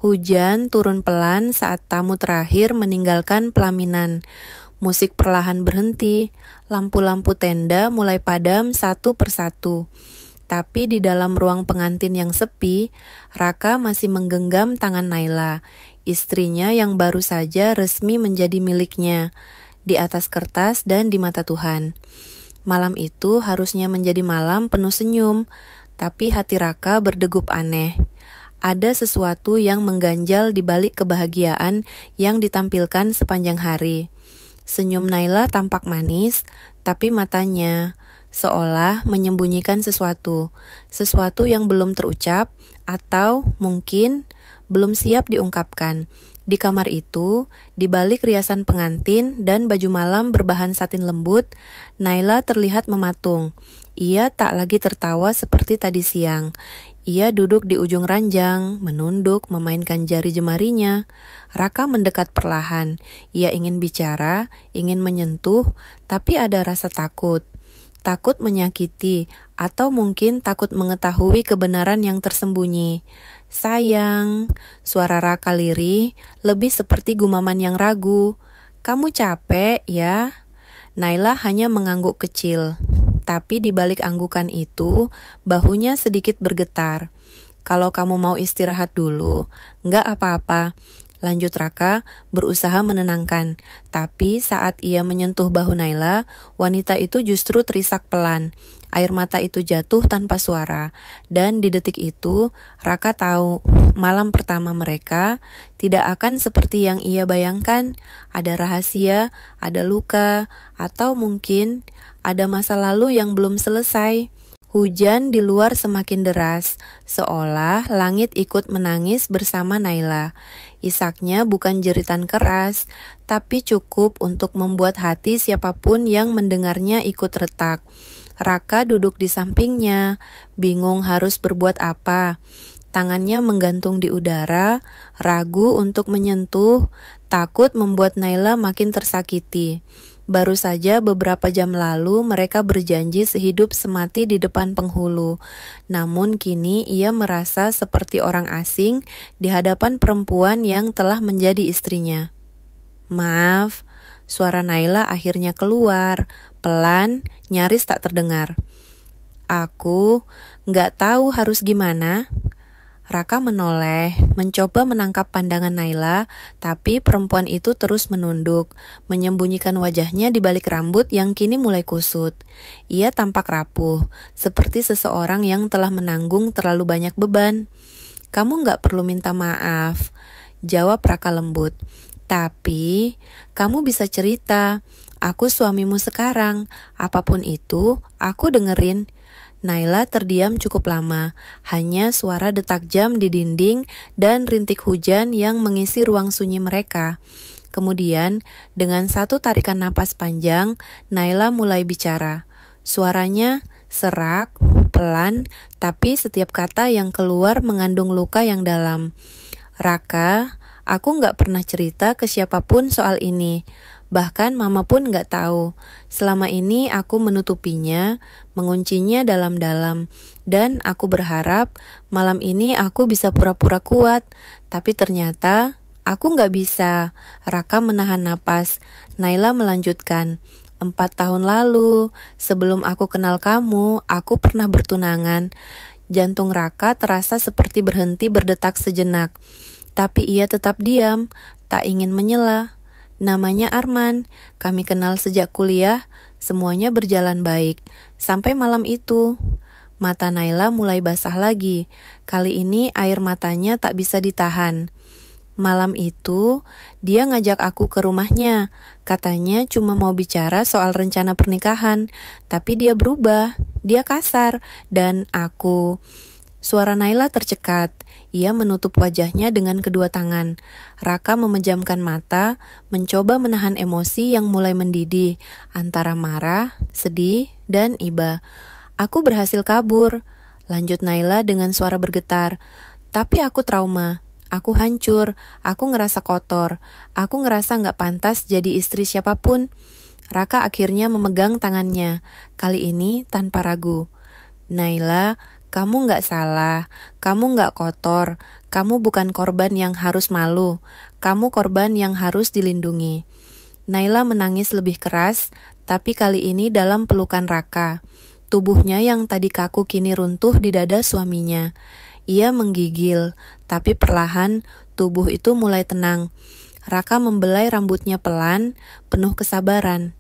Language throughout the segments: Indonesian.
Hujan turun pelan saat tamu terakhir meninggalkan pelaminan. Musik perlahan berhenti, lampu-lampu tenda mulai padam satu persatu. Tapi di dalam ruang pengantin yang sepi, Raka masih menggenggam tangan Naila, istrinya yang baru saja resmi menjadi miliknya, di atas kertas dan di mata Tuhan. Malam itu harusnya menjadi malam penuh senyum, tapi hati Raka berdegup aneh. Ada sesuatu yang mengganjal di balik kebahagiaan yang ditampilkan sepanjang hari. Senyum Naila tampak manis, tapi matanya seolah menyembunyikan sesuatu yang belum terucap atau mungkin belum siap diungkapkan. Di kamar itu, di balik riasan pengantin dan baju malam berbahan satin lembut, Naila terlihat mematung. Ia tak lagi tertawa seperti tadi siang. Ia duduk di ujung ranjang, menunduk, memainkan jari jemarinya. Raka mendekat perlahan. Ia ingin bicara, ingin menyentuh, tapi ada rasa takut. Takut menyakiti, atau mungkin takut mengetahui kebenaran yang tersembunyi. Sayang, suara Raka lirih, lebih seperti gumaman yang ragu. Kamu capek, ya? Naila hanya mengangguk kecil, tapi di balik anggukan itu, bahunya sedikit bergetar. Kalau kamu mau istirahat dulu, nggak apa-apa. Lanjut Raka, berusaha menenangkan. Tapi saat ia menyentuh bahu Naila, wanita itu justru terisak pelan. Air mata itu jatuh tanpa suara. Dan di detik itu, Raka tahu malam pertama mereka tidak akan seperti yang ia bayangkan. Ada rahasia, ada luka, atau mungkin ada masa lalu yang belum selesai. Hujan di luar semakin deras, seolah langit ikut menangis bersama Naila. Isaknya bukan jeritan keras, tapi cukup untuk membuat hati siapapun yang mendengarnya ikut retak. Raka duduk di sampingnya, bingung harus berbuat apa. Tangannya menggantung di udara, ragu untuk menyentuh, takut membuat Naila makin tersakiti. Baru saja beberapa jam lalu mereka berjanji sehidup semati di depan penghulu. Namun kini ia merasa seperti orang asing di hadapan perempuan yang telah menjadi istrinya. Maaf, suara Naila akhirnya keluar, pelan, nyaris tak terdengar. Aku nggak tahu harus gimana. Raka menoleh, mencoba menangkap pandangan Naila, tapi perempuan itu terus menunduk, menyembunyikan wajahnya di balik rambut yang kini mulai kusut. Ia tampak rapuh, seperti seseorang yang telah menanggung terlalu banyak beban. Kamu nggak perlu minta maaf, jawab Raka lembut. Tapi, kamu bisa cerita, aku suamimu sekarang, apapun itu, aku dengerin. Naila terdiam cukup lama, hanya suara detak jam di dinding dan rintik hujan yang mengisi ruang sunyi mereka. Kemudian, dengan satu tarikan napas panjang, Naila mulai bicara. Suaranya serak, pelan, tapi setiap kata yang keluar mengandung luka yang dalam. Raka, aku nggak pernah cerita ke siapapun soal ini. Bahkan mama pun gak tahu. Selama ini aku menutupinya, menguncinya dalam-dalam. Dan aku berharap malam ini aku bisa pura-pura kuat. Tapi ternyata aku gak bisa. Raka menahan napas. Naila melanjutkan. 4 tahun lalu, sebelum aku kenal kamu, aku pernah bertunangan. Jantung Raka terasa seperti berhenti berdetak sejenak. Tapi ia tetap diam, tak ingin menyela. Namanya Arman, kami kenal sejak kuliah, semuanya berjalan baik. Sampai malam itu, mata Naila mulai basah lagi. Kali ini air matanya tak bisa ditahan. Malam itu, dia ngajak aku ke rumahnya. Katanya cuma mau bicara soal rencana pernikahan. Tapi dia berubah, dia kasar, dan aku... Suara Naila tercekat. Ia menutup wajahnya dengan kedua tangan. Raka memejamkan mata, mencoba menahan emosi yang mulai mendidih, antara marah, sedih, dan iba. Aku berhasil kabur, lanjut Naila dengan suara bergetar. Tapi aku trauma, aku hancur, aku ngerasa kotor, aku ngerasa gak pantas jadi istri siapapun. Raka akhirnya memegang tangannya, kali ini tanpa ragu. Naila, kamu gak salah, kamu gak kotor, Kamu bukan korban yang harus malu, kamu korban yang harus dilindungi. Naila menangis lebih keras, tapi kali ini dalam pelukan Raka. Tubuhnya yang tadi kaku kini runtuh di dada suaminya. Ia menggigil, tapi perlahan tubuh itu mulai tenang. Raka membelai rambutnya pelan, penuh kesabaran.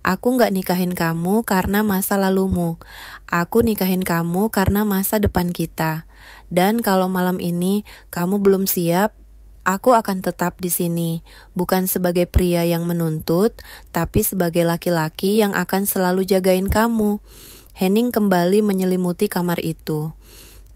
Aku gak nikahin kamu karena masa lalumu. Aku nikahin kamu karena masa depan kita. Dan kalau malam ini kamu belum siap, aku akan tetap di sini. Bukan sebagai pria yang menuntut, tapi sebagai laki-laki yang akan selalu jagain kamu. Henning kembali menyelimuti kamar itu.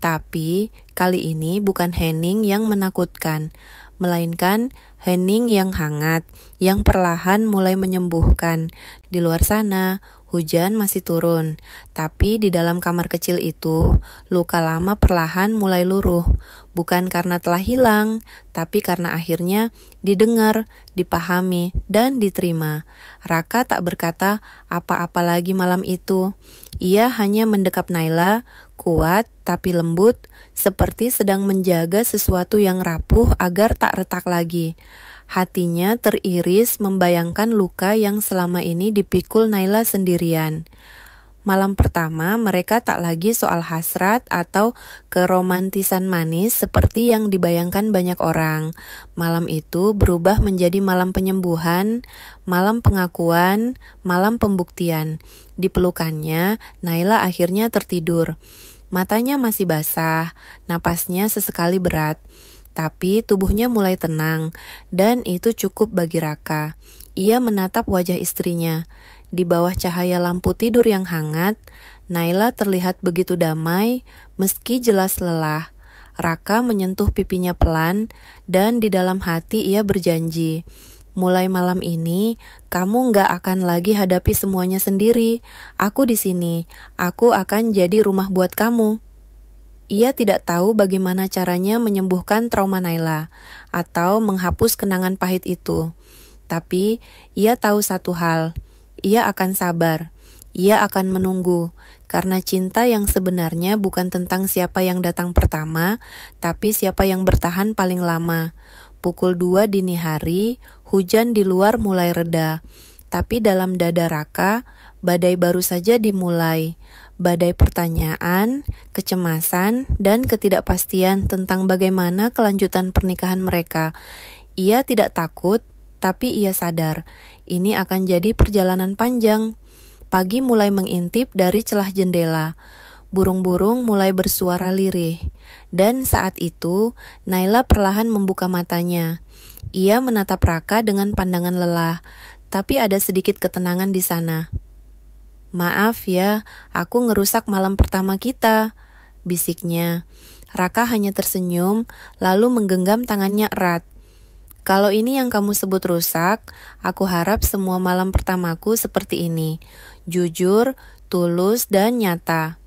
Tapi kali ini bukan Henning yang menakutkan, melainkan Henning yang hangat, yang perlahan mulai menyembuhkan. Di luar sana, hujan masih turun, tapi di dalam kamar kecil itu, luka lama perlahan mulai luruh. Bukan karena telah hilang, tapi karena akhirnya didengar, dipahami, dan diterima. Raka tak berkata apa-apa lagi malam itu. Ia hanya mendekap Naila, kuat tapi lembut, seperti sedang menjaga sesuatu yang rapuh agar tak retak lagi. Hatinya teriris membayangkan luka yang selama ini dipikul Naila sendirian. Malam pertama mereka tak lagi soal hasrat atau keromantisan manis seperti yang dibayangkan banyak orang. Malam itu berubah menjadi malam penyembuhan, malam pengakuan, malam pembuktian. Di pelukannya, Naila akhirnya tertidur. Matanya masih basah, napasnya sesekali berat. Tapi tubuhnya mulai tenang, dan itu cukup bagi Raka. Ia menatap wajah istrinya. Di bawah cahaya lampu tidur yang hangat, Naila terlihat begitu damai, meski jelas lelah. Raka menyentuh pipinya pelan, dan di dalam hati ia berjanji, mulai malam ini, kamu gak akan lagi hadapi semuanya sendiri. Aku di sini, aku akan jadi rumah buat kamu. Ia tidak tahu bagaimana caranya menyembuhkan trauma Naila atau menghapus kenangan pahit itu. Tapi ia tahu satu hal, ia akan sabar, ia akan menunggu, karena cinta yang sebenarnya bukan tentang siapa yang datang pertama, tapi siapa yang bertahan paling lama. Pukul 2 dini hari, hujan di luar mulai reda, tapi dalam dada Raka, badai baru saja dimulai. Badai pertanyaan, kecemasan, dan ketidakpastian tentang bagaimana kelanjutan pernikahan mereka. Ia tidak takut, tapi ia sadar, ini akan jadi perjalanan panjang. Pagi mulai mengintip dari celah jendela. Burung-burung mulai bersuara lirih. Dan saat itu, Naila perlahan membuka matanya. Ia menatap Raka dengan pandangan lelah, tapi ada sedikit ketenangan di sana. Maaf ya, aku ngerusak malam pertama kita, bisiknya. Raka hanya tersenyum, lalu menggenggam tangannya erat. Kalau ini yang kamu sebut rusak, aku harap semua malam pertamaku seperti ini. Jujur, tulus, dan nyata.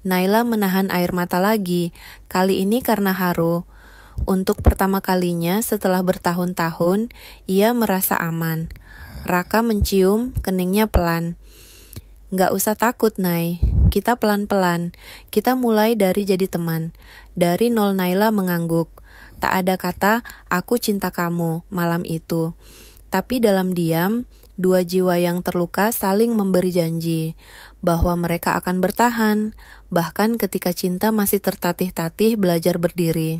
Naila menahan air mata lagi, kali ini karena haru. Untuk pertama kalinya setelah bertahun-tahun, ia merasa aman. Raka mencium keningnya pelan. Gak usah takut, Nay. Kita pelan-pelan. Kita mulai dari jadi teman. Dari nol. Naila mengangguk. Tak ada kata, aku cinta kamu, malam itu. Tapi dalam diam, dua jiwa yang terluka saling memberi janji bahwa mereka akan bertahan, bahkan ketika cinta masih tertatih-tatih belajar berdiri.